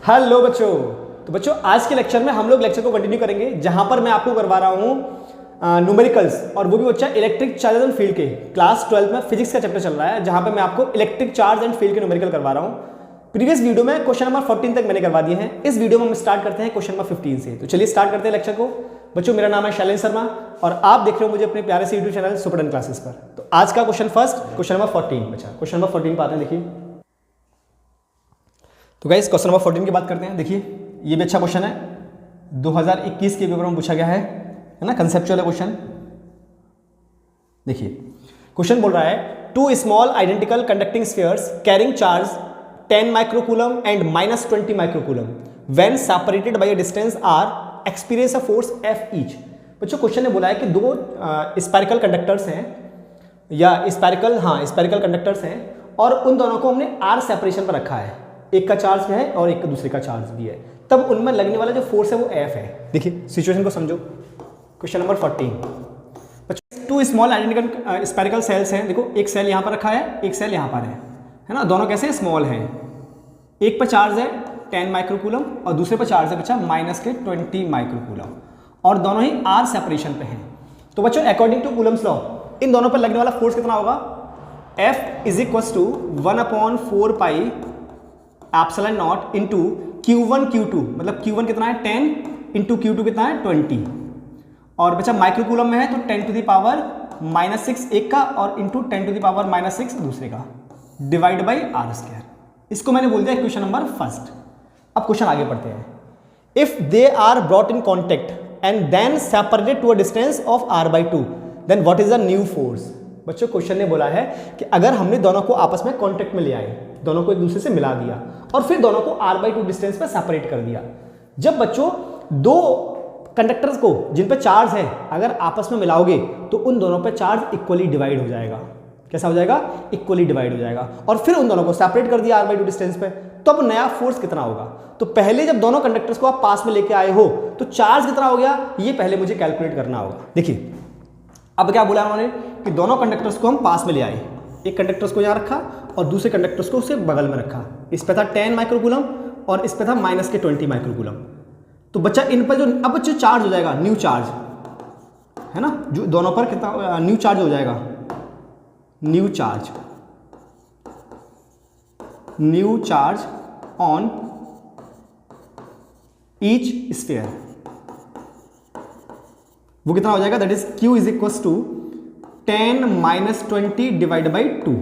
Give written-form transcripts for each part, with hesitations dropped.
Hello बच्चों। तो बच्चों आज के लेक्चर में हम लोग लेक्चर को कंटिन्यू करेंगे जहां पर मैं आपको करवा रहा हूं न्यूमेरिकल्स, और वो भी बच्चा इलेक्ट्रिक चार्ज एंड फील्ड के क्लास 12 में फिजिक्स का चैप्टर चल रहा है, जहां पे मैं आपको इलेक्ट्रिक चार्ज एंड फील्ड के न्यूमेरिकल करवा रहा हूं। प्रीवियस वीडियो में क्वेश्चन नंबर 14 तक मैंने करवा दिए हैं। इस वीडियो में हम स्टार्ट करते हैं क्वेश्चन नंबर 15 से। तो चलिए स्टार्ट करते हैं लेक्चर को। बच्चों मेरा नाम है शैलेंद्र शर्मा और आप देख रहे हो मुझे अपने प्यारे से यूट्यूब चैनल सुपर क्लासेस पर। तो आज का क्वेश्चन फर्स्ट, क्वेश्चन नंबर 14 बच्चा। क्वेश्चन नंबर 14 पाते हैं, देखिए। तो गाइस क्वेश्चन नंबर 14 की बात करते हैं। देखिए ये भी अच्छा क्वेश्चन है, 2021 के पेपर में पूछा गया है ना, कंसेप्चुअल है क्वेश्चन। देखिए क्वेश्चन बोल रहा है two small identical conducting spheres carrying charge 10 microcoulomb and -20 microcoulomb when separated by a distance R experience a force F each. बच्चों क्वेश्चन ने बोला है कि दो स्पेरिकल कंडक्टर्स हैं या स्पेरिकल कंडक्टर्स हैं और उन दोनों को हमने R सेपरेशन पर रखा है, एक का चार्ज है और एक का दूसरे का चार्ज भी है, तब उनमें लगने वाला जो फोर्स है वो F है। देखिए सिचुएशन को समझो। Question number 14, two small identical spherical shells हैं। देखो एक सेल यहाँ पर रखा है, एक सेल यहाँ पर है ना, दोनों कैसे स्मॉल हैं। एक पर चार्ज है 10 माइक्रोकूलम और दूसरे पर चार्ज है बच्चा -20 माइक्रोकूलम, और दोनों ही R सेपरेशन पे हैं। तो बच्चों अकॉर्डिंग टू कूलम्स लॉ इन दोनों पर लगने वाला फोर्स कितना होगा? F is equal to 1/4 pi epsilon naught into Q1 Q2, मतलब Q1 कितना है 10 इंटू Q2 कितना है 20, और बच्चा माइक्रोकूलम में है तो 10⁻⁻6 एक का और इंटू 10⁻⁻6 दूसरे का, डिवाइड बाई R²। इसको मैंने बोल दिया क्वेश्चन नंबर फर्स्ट। अब क्वेश्चन आगे पढ़ते हैं। If they are brought in contact and then separated to a distance of R/2 then what is the new force. बच्चों क्वेश्चन ने बोला है कि अगर हमने दोनों को आपस में कॉन्टेक्ट में ले आए, दोनों को एक दूसरे से मिला दिया और फिर दोनों को R/2 डिस्टेंस पे सेपरेट कर दिया, जब बच्चों दो कंडक्टर्स को जिन पे चार्ज है अगर आपस में मिलाओगे तो उन दोनों पे चार्ज इक्वली डिवाइड हो जाएगा। कैसा हो जाएगा? इक्वली डिवाइड हो जाएगा। और फिर उन दोनों को सेपरेट कर दिया R/2 डिस्टेंस पे, तो अब नया फोर्स कितना होगा? तो पहले जब दोनों कंडक्टर्स को आप पास में लेके आए हो तो चार्ज कितना हो गया, ये पहले मुझे कैलकुलेट करना होगा। देखिए अब क्या बोला उन्होंने कि दोनों कंडक्टर्स को हम पास में ले आए, एक कंडक्टर्स को यहाँ रखा और दूसरे कंडक्टर्स को उससे बगल में रखा। इस पे था 10 माइक्रोकूलम और इस पे था -20 माइक्रोकूलम। तो बच्चा इन पर जो अब जो चार्ज हो जाएगा, न्यू चार्ज है ना, जो दोनों पर कितना न्यू चार्ज हो जाएगा, new charge on each sphere, वो कितना हो जाएगा? That is Q is equal to 10 -20 divide by 2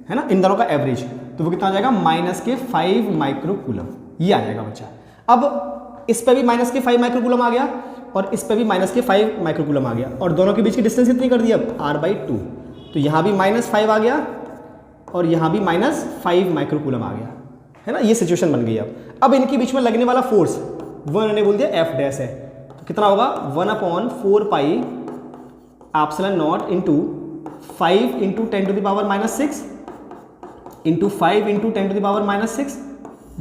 है ना, इन दोनों का एवरेज। तो वो कितना हो जाएगा? -5 माइक्रोकूलम, ये आ जाएगा बच्चा। अब इस पे भी -5 माइक्रोकूलम आ गया और इस पे भी -5 माइक्रोकूलम आ गया, और दोनों के बीच की डिस्टेंस कितनी कर दी अब? R/2। तो यहाँ भी -5 आ गया और यहाँ भी -5 माइक्रोकूलम आ गया, है ना। ये सिचुएशन बन गई। अब इनके बीच में लगने वाला फोर्स वो इन्होंने बोल दिया F डैश है। तो कितना होगा? 1/4 pi epsilon naught into 5 into 10⁻⁻6 into 5 into 10⁻⁻6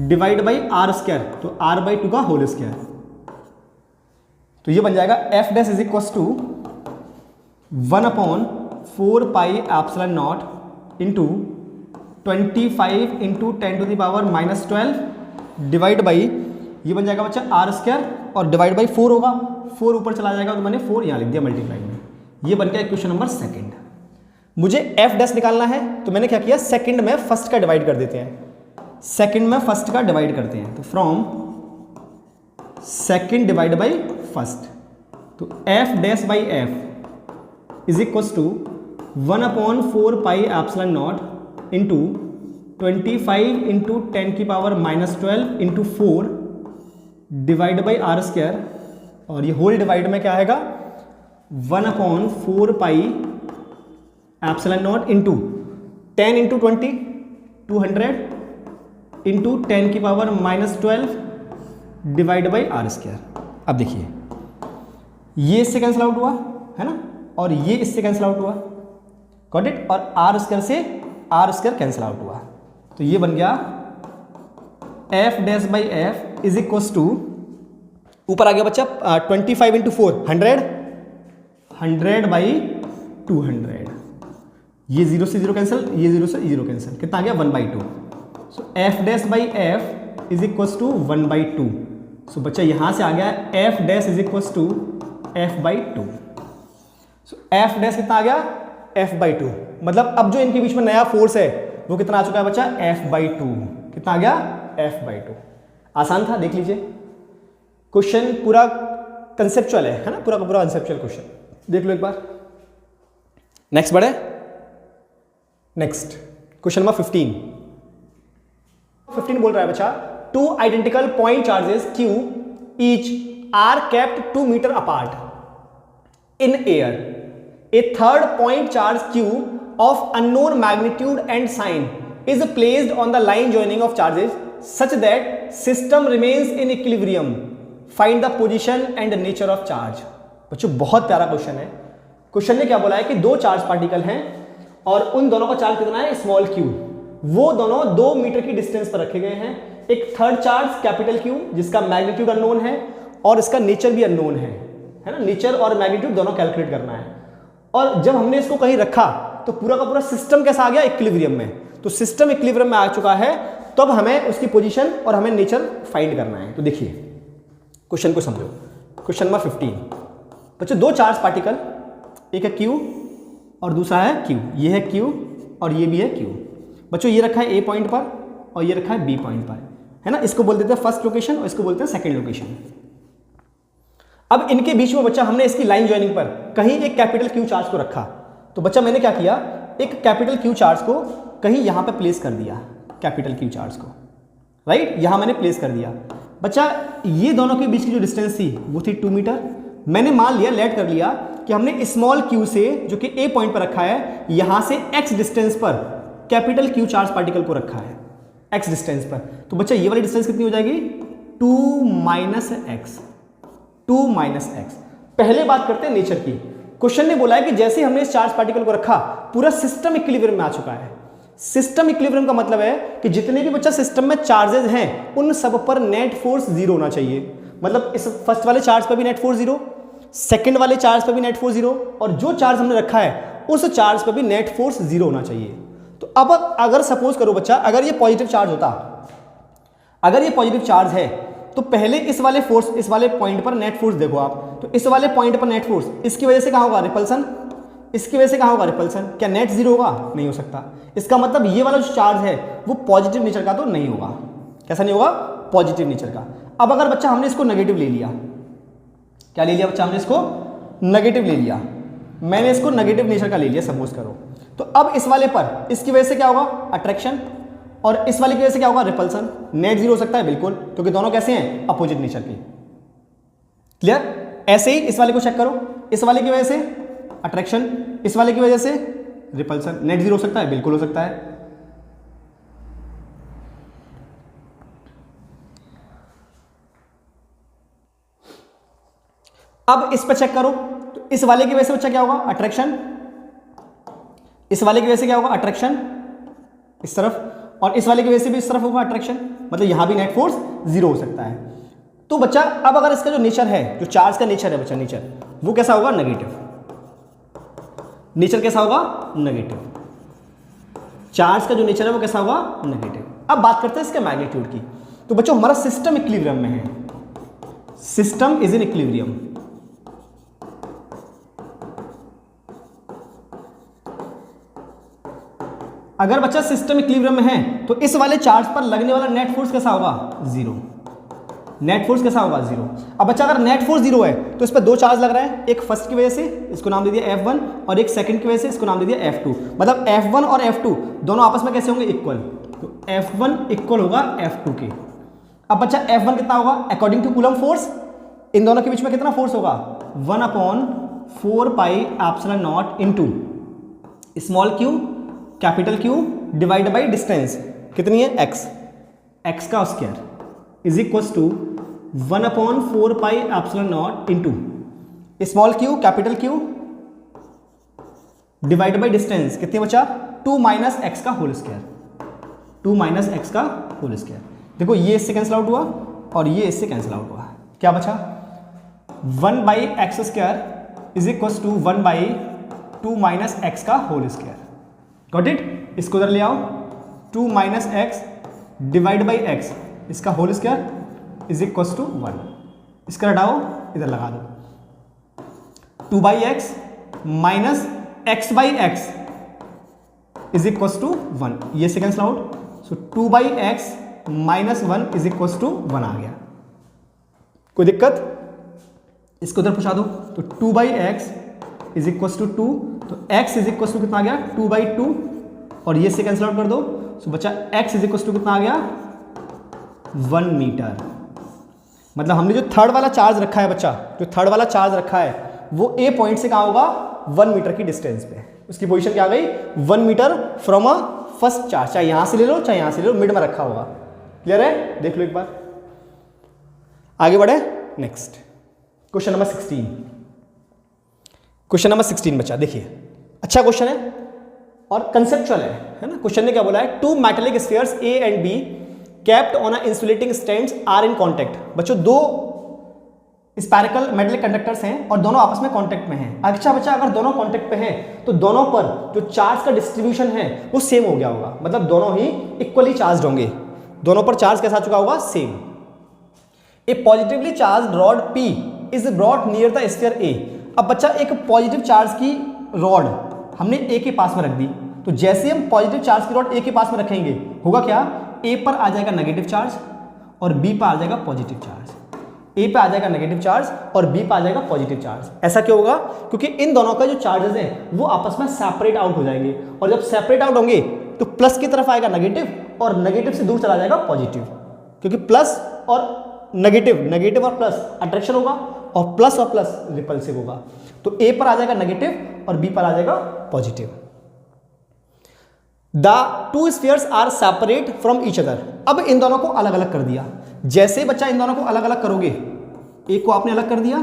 divide by R², तो R/2 का होल स्क्वायर। तो ये बन जाएगा F dash is equal to 1/4 pi epsilon naught into 25 into 10⁻⁻12 divide by, ये बन जाएगा बच्चा R² और डिवाइड बाई 4 होगा, 4 ऊपर चला जाएगा तो मैंने 4 यहाँ लिख दिया मल्टीप्लाई में। ये बन गया क्वेश्चन नंबर सेकंड। मुझे F डैश निकालना है तो मैंने क्या किया, सेकंड में फर्स्ट का डिवाइड कर देते हैं, सेकंड में फर्स्ट का डिवाइड करते हैं। तो from second divide by first, तो F dash by F is equal to 1/4 pi epsilon naught into 25 into 10⁻⁻12 into 4 divide by R², और ये होल डिवाइड में क्या आएगा? 1/4 pi epsilon naught into 10 into 20 200 into 10⁻⁻12 divide by R²। अब देखिए ये इससे कैंसिल आउट हुआ है ना, और ये इससे कैंसिल आउट हुआ, गॉट इट, और R² से R² कैंसिल आउट हुआ। तो ये बन गया F dash by F is equal to, ऊपर आ गया बच्चा 25 इंटू 4 100 बाई 200, ये 0 से 0 कैंसिल, ये 0 से 0 कैंसिल, कितना आ गया 1/2। So F dash by F is equal to 1/2। So बच्चा यहां से आ गया F dash is equal to f/2। So F dash कितना आ गया f/2। मतलब अब जो इनके बीच में नया फोर्स है वो कितना आ चुका है बच्चा f/2। कितना आ गया f/2। आसान था, देख लीजिए क्वेश्चन पूरा कंसेप्चुअल है ना, पूरा का पूरा कंसेप्चुअल क्वेश्चन देख लो एक बार। नेक्स्ट बढ़े, नेक्स्ट क्वेश्चन नंबर 15 बोल रहा है बच्चा, two identical point charges Q each are kept 2 meter apart in air. A third point charge Q of unknown magnitude and sign is placed on the line joining of charges such that system remains in equilibrium. Find the position and nature of charge. बच्चों बहुत प्यारा question है। Question ने क्या बोला है कि दो चार्ज पार्टिकल हैं और उन दोनों का चार्ज कितना है स्मॉल q। वो दोनों 2 मीटर की डिस्टेंस पर रखे गए हैं। एक थर्ड चार्ज कैपिटल Q जिसका मैग्नीट्यूड अननोन है और इसका नेचर भी अननोन है ना, नेचर और मैग्नीट्यूड दोनों कैलकुलेट करना है। और जब हमने इसको कहीं रखा तो पूरा का पूरा सिस्टम कैसा आ गया इक्विलिब्रियम में। तो सिस्टम इक्विलिब्रियम में आ चुका है, तब हमें उसकी पोजीशन और हमें नेचर फाइंड करना है। तो देखिए क्वेश्चन को समझो। क्वेश्चन नंबर 15 बच्चों, दो चार्ज पार्टिकल, एक है Q और दूसरा है Q। ये है Q और ये भी है Q। बच्चों ये रखा है A पॉइंट पर और ये रखा है B पॉइंट पर, है ना। इसको बोल देते हैं फर्स्ट लोकेशन और इसको बोलते हैं सेकंड लोकेशन। अब इनके बीच में बच्चा हमने इसकी लाइन ज्वाइनिंग पर कहीं एक कैपिटल Q चार्ज को रखा। तो बच्चा मैंने क्या किया, एक कैपिटल Q चार्ज को कहीं यहां पे प्लेस कर दिया, कैपिटल Q चार्ज को राइट यहां मैंने प्लेस कर दिया। बच्चा ये दोनों के बीच की जो डिस्टेंस थी वो थी 2 मीटर। मैंने मान लिया, लेट कर लिया कि हमने स्मॉल q से जो कि A पॉइंट पर रखा है यहां से x डिस्टेंस पर कैपिटल Q चार्ज पार्टिकल को रखा है x डिस्टेंस पर। तो बच्चा ये वाली डिस्टेंस कितनी हो जाएगी 2 माइनस x। पहले बात करते हैं नेचर की। क्वेश्चन ने बोला है कि जैसे हमने इस चार्ज पार्टिकल को रखा पूरा सिस्टम इक्विलिब्रियम में आ चुका है। सिस्टम इक्विलिब्रियम का मतलब है कि जितने भी बच्चा सिस्टम में चार्जेस हैं उन सब पर नेट फोर्स 0 होना चाहिए। मतलब इस फर्स्ट वाले चार्ज पर भी नेट फोर्स 0, सेकंड वाले चार्ज पर भी नेट फोर्स 0 और जो चार्ज हमने रखा है उस चार्ज पर भी नेट फोर्स 0 होना चाहिए। तो अब अगर सपोज करो बच्चा, अगर ये पॉजिटिव चार्ज होता, अगर ये पॉजिटिव चार्ज है तो पहले इस वाले फोर्स, इस वाले पॉइंट पर नेट फोर्स देखो आप। तो इस वाले पॉइंट पर नेट फोर्स, इसकी वजह से कहां होगा रिपल्सन, इसकी वजह से कहां होगा रिपल्सन। क्या नेट 0 होगा? नहीं हो सकता। इसका मतलब ये वाला जो चार्ज है वो पॉजिटिव नेचर का तो नहीं होगा। कैसा नहीं होगा? पॉजिटिव नेचर का। अब अगर बच्चा हमने इसको नेगेटिव ले लिया, क्या ले लिया बच्चा हमने इसको नेगेटिव ले लिया, मैंने इसको नेगेटिव नेचर का ले लिया सपोज करो। तो अब इस वाले पर इसकी वजह से क्या होगा अट्रैक्शन और इस वाले की वजह से क्या होगा रिपल्सन। नेट 0 हो सकता है बिल्कुल, क्योंकि दोनों कैसे हैं अपोजिट नेचर के। क्लियर? ऐसे ही इस वाले को चेक करो, इस वाले की वजह से अट्रैक्शन, इस वाले की वजह से रिपल्सन। नेट 0 हो सकता है बिल्कुल हो सकता है। अब इस पर चेक करो, तो इस वाले की वजह से बच्चा क्या होगा अट्रैक्शन, इस वाले की वजह से क्या होगा अट्रैक्शन इस तरफ, और इस वाले की वजह से भी इस तरफ होगा अट्रैक्शन। मतलब यहां भी नेट फोर्स 0 हो सकता है। तो बच्चा अब अगर इसका जो नेचर है, जो चार्ज का नेचर है बच्चा, नेचर वो कैसा होगा नेगेटिव। नेचर कैसा होगा नेगेटिव। चार्ज का जो नेचर है वो कैसा होगा नेगेटिव। अब बात करते हैं इसके मैग्नीट्यूड की। तो बच्चों हमारा सिस्टम इक्विलिब्रियम में है, सिस्टम इज इन इक्विलिब्रियम। अगर बच्चा सिस्टम इक्विलिब्रियम में है तो इस वाले चार्ज पर लगने वाला नेट फोर्स कैसा होगा 0। नेट फोर्स कैसा होगा 0। अब बच्चा अगर नेट फोर्स 0 है तो इस पर दो चार्ज लग रहा है, एक फर्स्ट की वजह से इसको नाम दे दिया F1 और एक सेकंड की वजह से इसको नाम दे दिया F2। मतलब F1 और F2 दोनों आपस में कैसे होंगे इक्वल। तो F1 इक्वल होगा F2 के। अब बच्चा F1 कितना होगा अकॉर्डिंग टू कूलम फोर्स, इन दोनों के बीच में कितना फोर्स होगा 1/4 pi epsilon naught into small q capital Q divide by distance कितनी है x, x का square is equal to 1/4 pi epsilon naught into small q capital Q divide by distance कितनी बचा 2 माइनस एक्स का whole square, 2 minus x का whole square. देखो ये इससे कैंसिल आउट हुआ और ये इससे कैंसिल आउट हुआ, क्या बचा 1/x² is equal to 1/2 minus x का होल स्क्वायर। Got it? इसको उधर ले आओ, 2 minus x divide by x इसका whole square is equal to 1। इसका हटाओ, इधर लगा दो, 2/x minus x/x is equal to 1, ये से cancel out, so 2/x minus 1 is equal to 1 आ गया। कोई दिक्कत? इसको उधर पूछा दो, तो 2/x इज इक्व टू 2, तो x इज इक्व टू कितना आ गया 2/2, और ये से कैंसिल आउट कर दो, सो बच्चा x इज इक्व टू कितना आ गया 1 मीटर। मतलब हमने जो थर्ड वाला चार्ज रखा है बच्चा, जो थर्ड वाला चार्ज रखा है वो ए पॉइंट से कहाँ होगा 1 मीटर की डिस्टेंस पे, उसकी पोजीशन क्या आ गई 1 meter from a first charge, चाहे यहां से ले लो चाहे यहां से ले लो, मिड में रखा होगा। क्लियर है? देख लो एक बार, आगे बढ़े। Next question number 16। Question number 16 बच्चा देखिए, अच्छा क्वेश्चन है और कंसेप्चुअल है ना। क्वेश्चन ने क्या बोला है, 2 metallic spheres A and B kept on a insulating stands are in contact. बच्चों 2 स्पैरिकल मेटेलिक कंडक्टर्स हैं और दोनों आपस में कांटेक्ट में हैं। अच्छा बच्चा, अगर दोनों कांटेक्ट पे हैं तो दोनों पर जो चार्ज का डिस्ट्रीब्यूशन है वो सेम हो गया होगा, मतलब दोनों ही इक्वली चार्ज होंगे, दोनों पर चार्ज कैसा चुका होगा same. A positively charge rod P is brought near the sphere A। अब बच्चा एक पॉजिटिव चार्ज की रॉड हमने A के पास में रख दी, तो जैसे हम पॉजिटिव चार्ज की रॉड A के पास में रखेंगे होगा क्या, A पर आ जाएगा नेगेटिव चार्ज और B पर आ जाएगा पॉजिटिव चार्ज। A पे आ जाएगा नेगेटिव चार्ज और B पे आ जाएगा पॉजिटिव चार्ज। ऐसा क्यों होगा? क्योंकि इन दोनों का जो चार्जेस हैं वो आपस में सेपरेट आउट हो जाएंगे, और जब सेपरेट आउट होंगे तो प्लस की तरफ आएगा नेगेटिव और नेगेटिव से दूर चला जाएगा पॉजिटिव, क्योंकि प्लस और नेगेटिव और प्लस अट्रैक्शन होगा और प्लस रिपल्सिव होगा। तो A पर आ जाएगा नेगेटिव और B पर आ जाएगा positive. The 2 spheres are separate from each other. अब इन दोनों को अलग अलग कर दिया। जैसे बच्चा इन दोनों को अलग अलग करोगे, A को आपने अलग कर दिया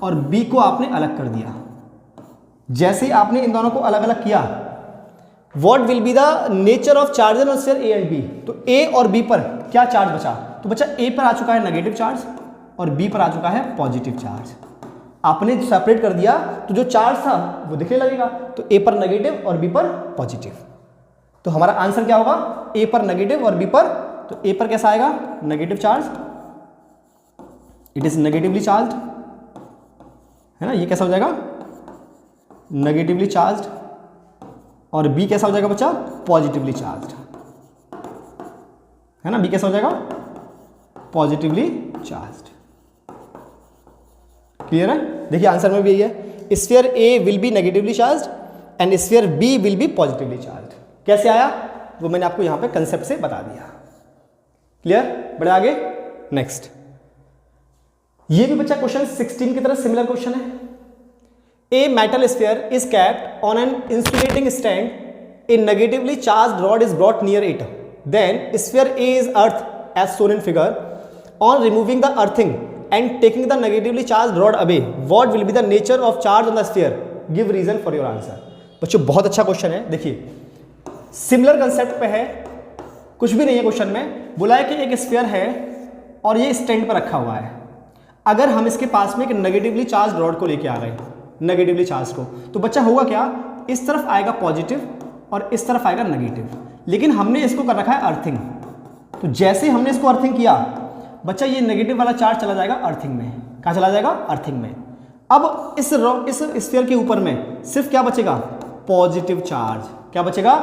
और B को आपने अलग कर दिया, जैसे आपने इन दोनों को अलग अलग किया, what will be the nature of charge on sphere A and B। तो A और B पर क्या चार्ज बचा, तो बच्चा A पर आ चुका है नेगेटिव चार्ज और B पर आ चुका है पॉजिटिव चार्ज। आपने सेपरेट कर दिया तो जो चार्ज था वो दिखने लगेगा, तो A पर नेगेटिव और B पर पॉजिटिव। तो हमारा आंसर क्या होगा, A पर नेगेटिव और B पर, तो A पर कैसा आएगा negative charge, it is negatively charged, है ना, ये कैसा हो जाएगा नेगेटिवली चार्ज्ड, और B कैसा हो जाएगा बच्चा पॉजिटिवली चार्ज्ड, है ना, B कैसा हो जाएगा पॉजिटिवली चार्ज्ड। क्लियर है? देखिए आंसर में भी यही है, sphere A will be negatively charged and sphere B will be positively charged. कैसे आया वो मैंने आपको यहां पे कंसेप्ट से बता दिया। क्लियर? बढ़े आगे। नेक्स्ट, ये भी बच्चा क्वेश्चन 16 की तरह सिमिलर क्वेश्चन है। A metal sphere is kept on an insulating stand, a negatively charged rod is brought near it, then sphere A is earth as shown in figure, on removing the earthing and taking the negatively charged rod away, what will be the nature of charge on the sphere, give reason for your answer. बच्चों बहुत अच्छा question है। देखिए similar concept पे है, कुछ भी नहीं है क्वेश्चन में। बोला है कि एक स्फीयर है और ये स्टैंड पर रखा हुआ है, अगर हम इसके पास में एक नेगेटिवली चार्ज रॉड को लेके आ गए, नेगेटिवली चार्ज को, तो बच्चा होगा क्या, इस तरफ आएगा पॉजिटिव और इस तरफ आएगा नेगेटिव, लेकिन हमने इसको कर रखा है अर्थिंग। तो जैसे हमने इसको अर्थिंग किया बच्चा, ये नेगेटिव वाला चार्ज चला जाएगा अर्थिंग में। कहाँ चला जाएगा? अर्थिंग में। अब इस स्फीयर के ऊपर में सिर्फ क्या बचेगा, पॉजिटिव चार्ज। क्या बचेगा?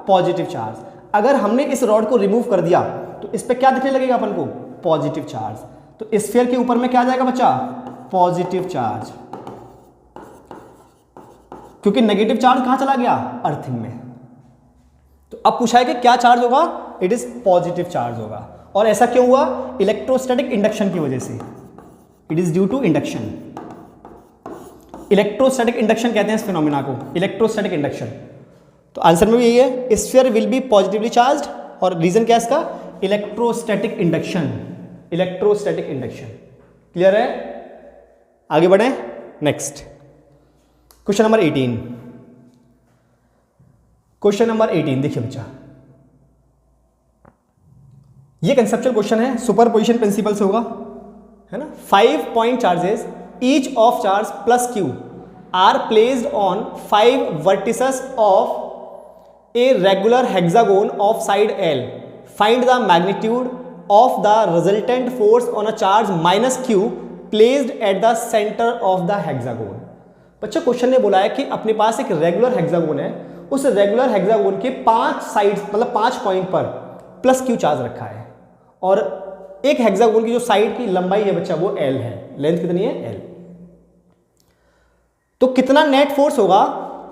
Positive charge. अगर हमने इस रॉड को रिमूव कर दिया तो इस पे क्या दिखने लगेगा अपन को, पॉजिटिव चार्ज। तो स्फीयर के ऊपर में क्या आ जाएगा बच्चा, पॉजिटिव चार्ज, क्योंकि नेगेटिव चार्ज कहां चला गया, अर्थिंग में। तो अब पूछा है कि क्या चार्ज होगा, इट इज पॉजिटिव चार्ज होगा। और ऐसा क्यों हुआ, इलेक्ट्रोस्टैटिक इंडक्शन की वजह से, it is due to induction. Electrostatic induction कहते हैं इस फिनोमिना को, इलेक्ट्रोस्टैटिक इंडक्शन। तो आंसर में भी यही है, sphere will be positively charged, और रीजन क्या है इसका, electrostatic induction, electrostatic induction. Clear है? आगे बढ़े। Next question number 18। Question number 18 देखिए बच्चा, ये कंसेप्चुअल क्वेश्चन है, सुपरपोजिशन प्रिंसिपल से होगा, है ना। 5 point charges each of charge plus Q R placed on 5 vertices of a regular hexagon of side L, find the magnitude of the resultant force on a charge minus Q placed at the centre of the hexagon. बच्चों question ने बोला है कि अपने पास एक regular hexagon है, उस regular hexagon के 5 साइड्स मतलब 5 पॉइंट पर प्लस क्यू चार्ज रखा है और एक हेक्सागोन की जो साइड की लंबाई है बच्चा वो एल है, लेंथ कितनी है एल। तो कितना नेट फोर्स होगा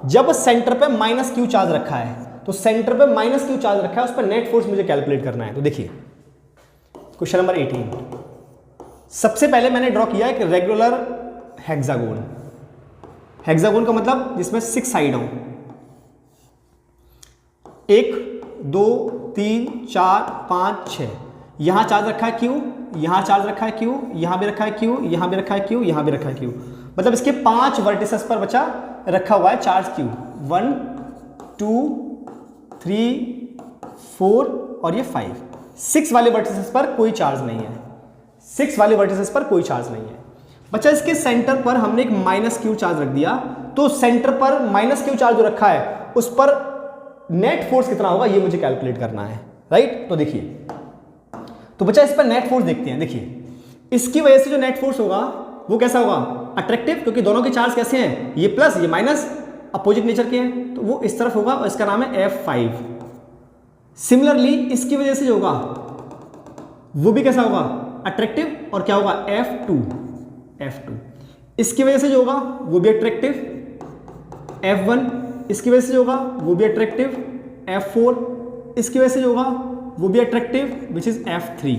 जब सेंटर पे माइनस क्यू चार्ज रखा है, तो सेंटर पे माइनस क्यू चार्ज रखा है उस पर नेट फोर्स मुझे कैलकुलेट करना है। तो देखिए क्वेश्चन नंबर 18, सबसे पहले मैंने ड्रॉ किया एक रेगुलर हेक्सागोन। हेक्सागोन का मतलब जिसमें 6 साइड हो, 1 2 3 4 5 6, यहां चार्ज रखा है क्यू, यहां चार्ज रखा है क्यू, यहां भी रखा है क्यू, यहां भी रखा है क्यू, यहां भी रखा है क्यू, मतलब इसके 5 वर्टिसेस पर बचा रखा हुआ है चार्ज क्यू। 1 2 3 4 और ये 5, 6 वाले वर्टिसेस पर कोई चार्ज नहीं है, 6 वाले वर्टिसेस पर कोई चार्ज नहीं है बच्चा। इसके सेंटर पर हमने एक माइनस क्यू चार्ज रख दिया, तो सेंटर पर माइनस क्यू चार्ज जो रखा है उस पर नेट फोर्स कितना होगा ये मुझे कैलकुलेट करना है, राइट। तो देखिए, तो बच्चा इस पर नेट फोर्स देखते हैं। देखिए इसकी वजह से जो नेट फोर्स होगा वो कैसा होगा, अट्रैक्टिव, क्योंकि दोनों के चार्ज कैसे हैं, ये प्लस ये माइनस, अपोजिट नेचर के हैं, तो वो इस तरफ होगा और इसका नाम है F5। सिमिलरली इसकी वजह से जो होगा वो भी कैसा होगा, अट्रैक्टिव, और क्या होगा F2। इसकी वजह से जो होगा वो भी अट्रैक्टिव, F1। इसकी वजह से जो होगा वो भी अट्रैक्टिव, F4। इसकी वजह से जो होगा वो भी अट्रैक्टिव, विच इज F3।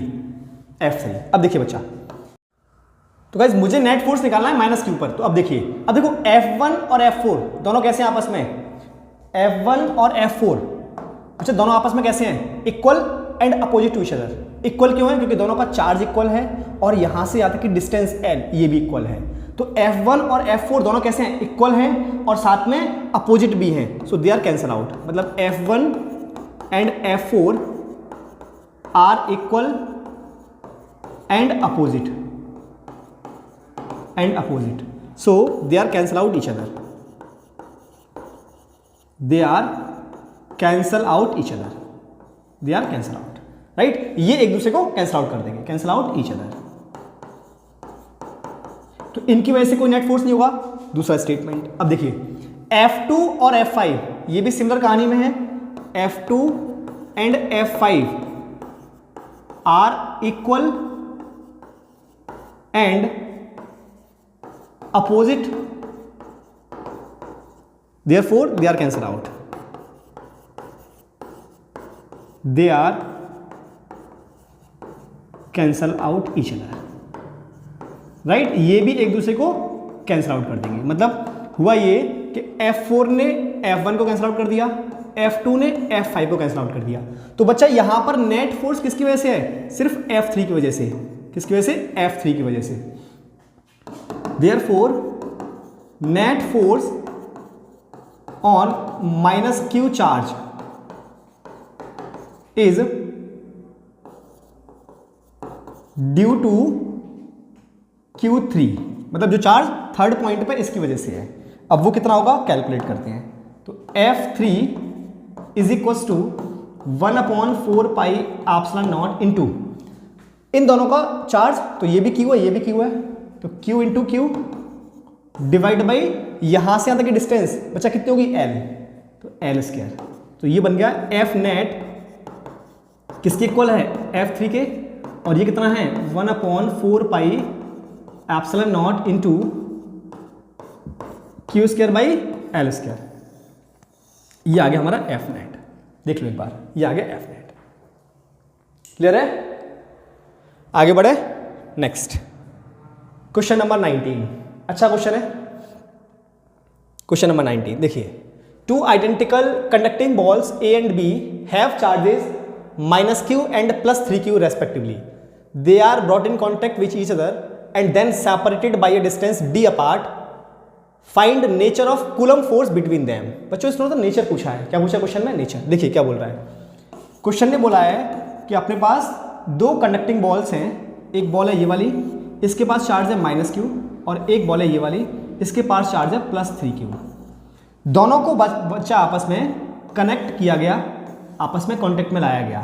अब देखिए बच्चा, तो गाइस मुझे नेट फोर्स निकालना है माइनस क्यू पर। तो अब देखिए, अब देखो F1 और F4 दोनों कैसे हैं आपस में, F1 और F4 अच्छा दोनों आपस में कैसे हैं, equal and opposite to each other. Equal क्यों है, क्योंकि दोनों का चार्ज इक्वल है और यहां से यहाँ तक कि डिस्टेंस L ये भी इक्वल है। तो F1 और F4 दोनों कैसे हैं, इक्वल हैं और साथ में अपोजिट भी हैं, so they are cancel out. मतलब F1 and F4 are equal and opposite so they are cancel out each other, right. ये एक दूसरे को कैंसल आउट कर देंगे, कैंसल आउट ईच अदर, तो इनकी वजह से कोई नेट फोर्स नहीं होगा। दूसरा स्टेटमेंट, अब देखिए F2 और F5 ये भी सिमिलर कहानी में है, F2 and F5 are equal and opposite, therefore they are cancelled out, each other, right. ये भी एक दूसरे को कैंसिल आउट कर देंगे। मतलब हुआ ये कि F4 ने F1 को कैंसिल आउट कर दिया, F2 ने F5 को कैंसिल आउट कर दिया। तो बच्चा यहां पर नेट फोर्स किसकी वजह से है, सिर्फ F3 की वजह से। किसकी वजह से, F3 की वजह से। Therefore, net force on minus Q charge is due to Q3, मतलब जो चार्ज थर्ड पॉइंट पर इसकी वजह से है। अब वो कितना होगा कैलकुलेट करते हैं। तो F3 is equal to 1/4 pi epsilon naught into इन दोनों का चार्ज, तो ये भी Q है ये भी Q है, तो Q into Q divide by यहां से यहां तक की डिस्टेंस बच्चा कितनी होगी L, तो L स्क्वायर। तो ये बन गया F नेट किसके इक्वल है, F3 के, और ये कितना है 1/4 pi epsilon naught into Q square by L square. ये आ गया हमारा F नेट, देख लो एक बार, ये आ गया F नेट। क्लियर है, आगे बढ़े नेक्स्ट क्वेश्चन नंबर 19। अच्छा क्वेश्चन है क्वेश्चन नंबर 19। देखिए, two identical conducting balls A and B have charges -Q and +3Q respectively. They are brought in contact which each other and then separated by a distance D apart. Find nature of coulomb force between them. बच्चों इसने तो nature पूछा है, क्या पूछा question में, nature. देखिए क्या बोल रहा है क्वेश्चन ने, बोला है कि अपने पास दो कंडक्टिंग बॉल्स हैं, एक बॉल है ये वाली, इसके पास चार्ज है -Q, और एक बॉल है ये वाली, इसके पास चार्ज है +3Q। दोनों को बच्चा आपस में कनेक्ट किया गया, आपस में कांटेक्ट में लाया गया।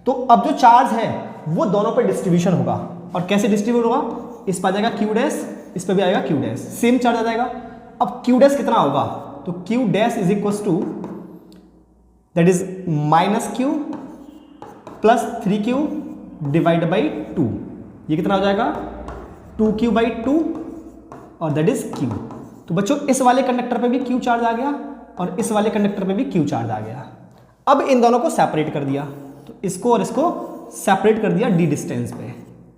तो अब जो चार्ज है वो दोनों पे डिस्ट्रीब्यूशन होगा। और कैसे डिस्ट्रीब्यूट होगा, इस पर आ जाएगा क्यू डैश, इस पर भी आएगा क्यू डैश, सेम चार्ज आ जाएगा। अब क्यू डैश कितना होगा, तो Q dash is equal to that is -q plus 3q divide by 2। ये कितना हो जाएगा 2q/2 और दैट इज q। तो बच्चों इस वाले कंडक्टर पे भी q चार्ज आ गया और इस वाले कंडक्टर पे भी q चार्ज आ गया। अब इन दोनों को सेपरेट कर दिया, तो इसको और इसको सेपरेट कर दिया d डिस्टेंस पे।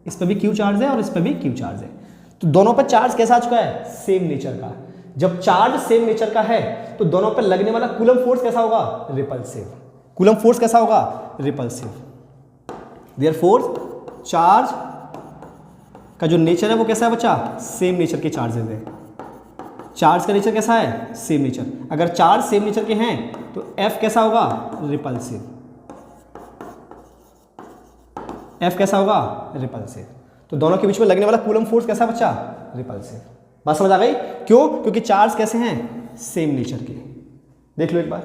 इस पे भी q चार्ज है और इस पे भी q चार्ज है। तो दोनों पे चार्ज कैसा आ चुका है, सेम नेचर का। जब चार्ज सेम नेचर का है तो दोनों पे लगने वाला कूलम फोर्स कैसा होगा, रिपल्सिव। कूलम फोर्स कैसा होगा, रिपल्सिव। देयरफॉर चार्ज का जो नेचर है वो कैसा है बच्चा, सेम नेचर के चार्जेस है। चार्ज का नेचर कैसा है, सेम नेचर। अगर चार्ज सेम नेचर के हैं तो F कैसा होगा, रिपल्सिव। F कैसा होगा, रिपल्सिव। तो दोनों के बीच में लगने वाला कूलम फोर्स कैसा बच्चा, रिपल्सिव। बात समझ आ गई, क्यों, क्योंकि चार्ज कैसे हैं, सेम नेचर के। देख लो एक बार।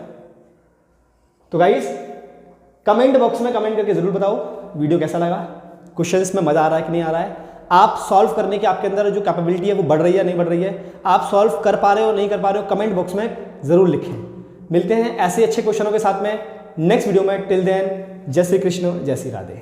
तो गाइस कमेंट बॉक्स में कमेंट करके जरूर बताओ वीडियो कैसा लगा, क्वेश्चन में मजा आ रहा है कि नहीं आ रहा है, आप सॉल्व करने की आपके अंदर जो कैपेबिलिटी है वो बढ़ रही है नहीं बढ़ रही है, आप सॉल्व कर पा रहे हो नहीं कर पा रहे हो, कमेंट बॉक्स में जरूर लिखें। मिलते हैं ऐसे अच्छे क्वेश्चनों के साथ में नेक्स्ट वीडियो में। टिल देन जय श्री कृष्ण, जय श्री राधे।